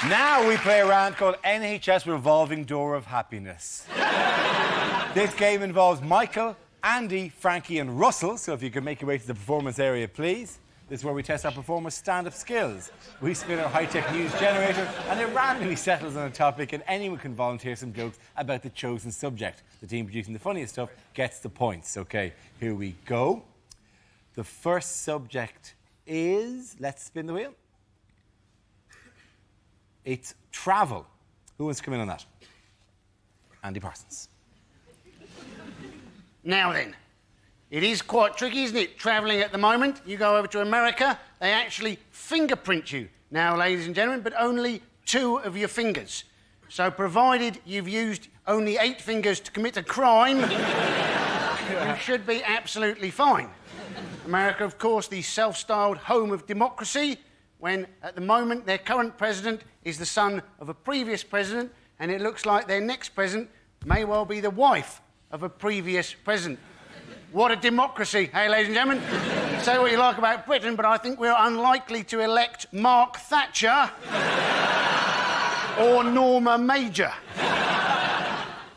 Now we play a round called NHS Revolving Door of Happiness. This game involves Michael, Andy, Frankie and Russell, so if you could make your way to the performance area, please. This is where we test our performers' stand-up skills. We spin a high-tech news generator and it randomly settles on a topic and anyone can volunteer some jokes about the chosen subject. The team producing the funniest stuff gets the points. OK, here we go. The first subject is... Let's spin the wheel. It's travel. Who wants to come in on that? Andy Parsons. Now then, it is quite tricky, isn't it, travelling at the moment? You go over to America, they actually fingerprint you. Now, ladies and gentlemen, but only 2 of your fingers. So, provided you've used only 8 fingers to commit a crime, you should be absolutely fine. America, of course, the self-styled home of democracy, when, at the moment, their current president is the son of a previous president, and it looks like their next president may well be the wife of a previous president. What a democracy, hey, ladies and gentlemen? Say what you like about Britain, but I think we're unlikely to elect Mark Thatcher or Norma Major.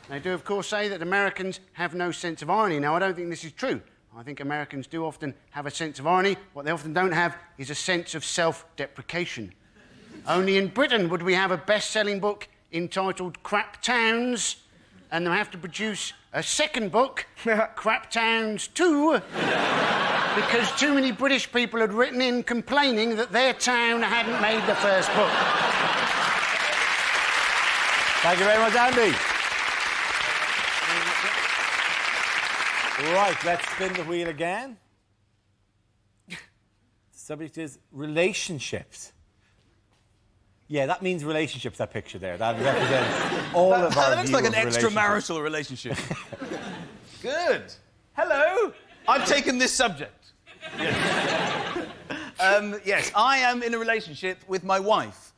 They do, of course, say that Americans have no sense of irony. Now, I don't think this is true. I think Americans do often have a sense of irony. What they often don't have is a sense of self-deprecation. Only in Britain would we have a best-selling book entitled Crap Towns, and they'll have to produce a second book, Crap Towns 2, because too many British people had written in complaining that their town hadn't made the first book. Thank you very much, Andy. Right, let's spin the wheel again. The subject is relationships. Yeah, that means relationships, that picture there. That represents all of our That looks like an extramarital relationship. Good. Hello. I've taken this subject. Yes, I am in a relationship with my wife.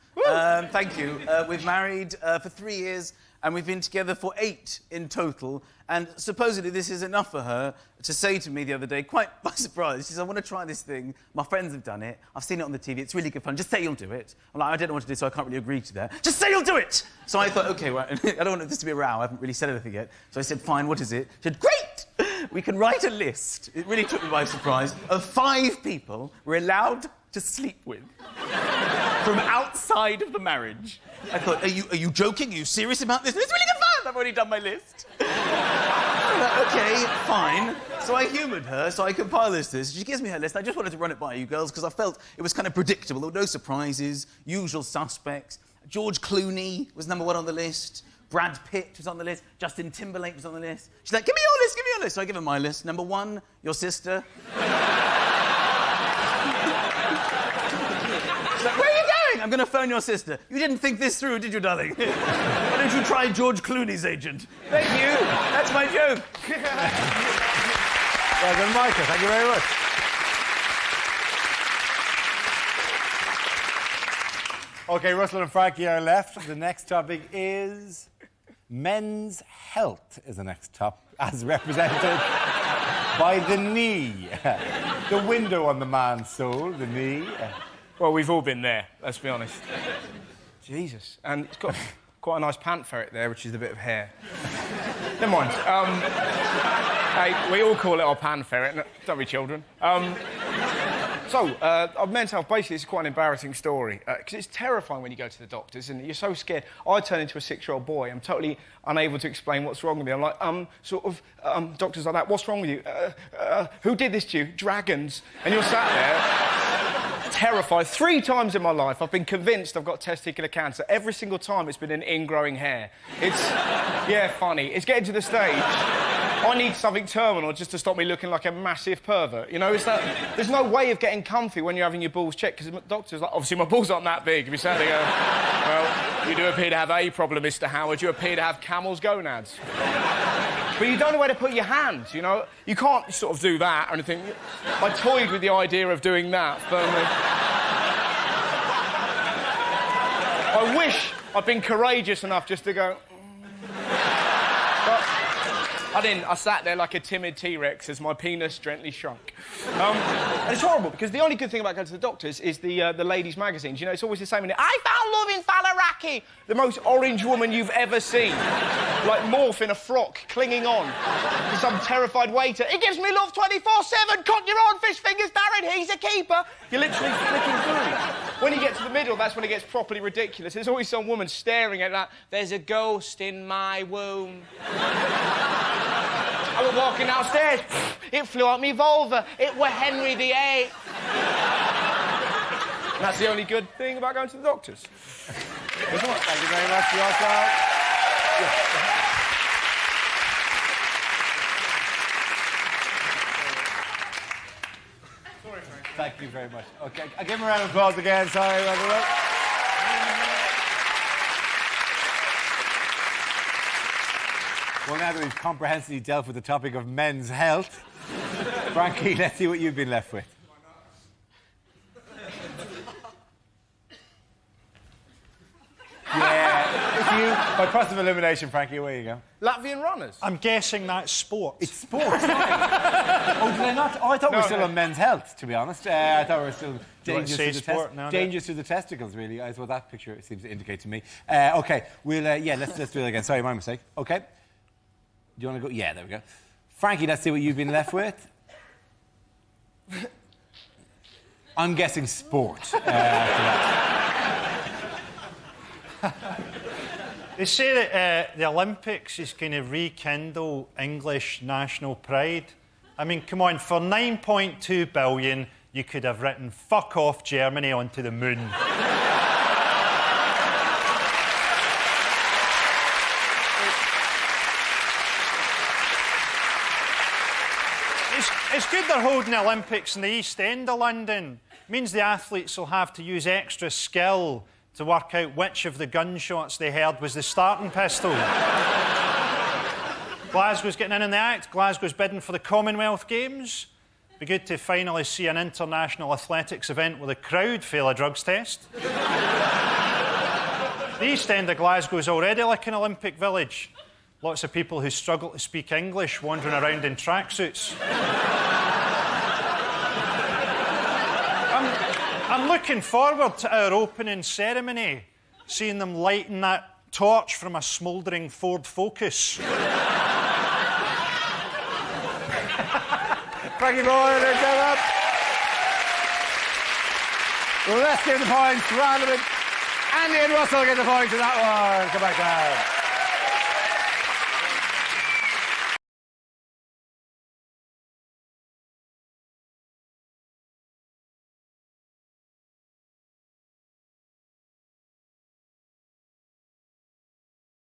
Thank you. We've married for 3 years and we've been together for 8 in total. And supposedly this is enough for her to say to me the other day, quite by surprise, she says, I want to try this thing. My friends have done it. I've seen it on the TV. It's really good fun. Just say you'll do it. I'm like, I don't know what to do, so I can't really agree to that. Just say you'll do it! So I thought, OK, well, I don't want this to be a row. I haven't really said anything yet. So I said, fine, what is it? She said, great! We can write a list. It really took me by surprise, of 5 people we're allowed to sleep with from outside of the marriage. I thought, are you joking? Are you serious about this? It's really good fun! I've already done my list. OK, fine. So I humoured her, so I compiled this list. She gives me her list. I just wanted to run it by you girls because I felt it was kind of predictable. There were no surprises, usual suspects. George Clooney was #1 on the list. Brad Pitt was on the list. Justin Timberlake was on the list. She's like, give me your list, give me your list. So I give her my list. #1, your sister. She's like, where are you going? I'm going to phone your sister. You didn't think this through, did you, darling? Why don't you try George Clooney's agent? Thank you. That's my joke. Well done, Michael. Thank you very much. OK, Russell and Frankie are left. The next topic is men's health is the next topic, as represented by the knee. The window on the man's soul, the knee. Well, we've all been there, let's be honest. Jesus. And it's got quite a nice pant ferret there, which is a bit of hair. Never mind. Hey, we all call it our pan ferret, don't we, children? Of men's health, basically, it's quite an embarrassing story. Because it's terrifying when you go to the doctors and you're so scared. I turn into a 6-year-old boy. I'm totally unable to explain what's wrong with me. I'm like, doctors like that, what's wrong with you? Who did this to you? Dragons. And you're sat there, terrified. 3 times in my life, I've been convinced I've got testicular cancer. Every single time, it's been an ingrowing hair. It's, yeah, funny. It's getting to the stage. I need something terminal just to stop me looking like a massive pervert. You know, there's no way of getting comfy when you're having your balls checked, because the doctor's like, obviously my balls aren't that big. If you sat there and go, well, you do appear to have a problem, Mr. Howard. You appear to have camel's gonads. But you don't know where to put your hands, you know? You can't sort of do that or anything. I toyed with the idea of doing that firmly. I wish I'd been courageous enough just to go... But I sat there like a timid T-Rex as my penis gently shrunk. And it's horrible, because the only good thing about going to the doctors is the ladies' magazines. You know, it's always the same. I found love in Falaraki. The most orange woman you've ever seen. Like morph in a frock, clinging on to some terrified waiter. He gives me love 24/7. Cock your own fish fingers, Darren. He's a keeper. You're literally flicking through. When you get to the middle, that's when it gets properly ridiculous. There's always some woman staring at that. There's a ghost in my womb. I was walking downstairs. It flew out me vulva. It were Henry VIII. And that's the only good thing about going to the doctors. Thank you very much, Roscoe. Thank you very much. OK, I'll give him a round of applause again. Sorry, by the way. Well, now that we've comprehensively dealt with the topic of men's health, Frankie, let's see what you've been left with. Yeah, it's you. By process of elimination, Frankie, away you go. Latvian runners. I'm guessing that's sport. It's sport. Oh, did I not? Oh, I thought we were still on men's health, to be honest. I thought we were still dangerous to the testicles, really, is what that picture seems to indicate to me. OK, we'll, let's do it again. Sorry, my mistake. OK. Do you want to go? Yeah, there we go. Frankie, let's see what you've been left with. I'm guessing sport. They say that the Olympics is going to rekindle English national pride. I mean, come on, for 9.2 billion, you could have written "fuck off Germany" onto the moon. It's good they're holding the Olympics in the East End of London. It means the athletes will have to use extra skill to work out which of the gunshots they heard was the starting pistol. Glasgow's getting in the act. Glasgow's bidding for the Commonwealth Games. Be good to finally see an international athletics event with a crowd fail a drugs test. The East End of Glasgow is already like an Olympic village. Lots of people who struggle to speak English wandering around in tracksuits. I'm looking forward to our opening ceremony, seeing them lighting that torch from a smouldering Ford Focus. Frankie Boyle, they're done up. Well, let's give the points. Round of it. Andy and Russell get the points in that one. Come back down.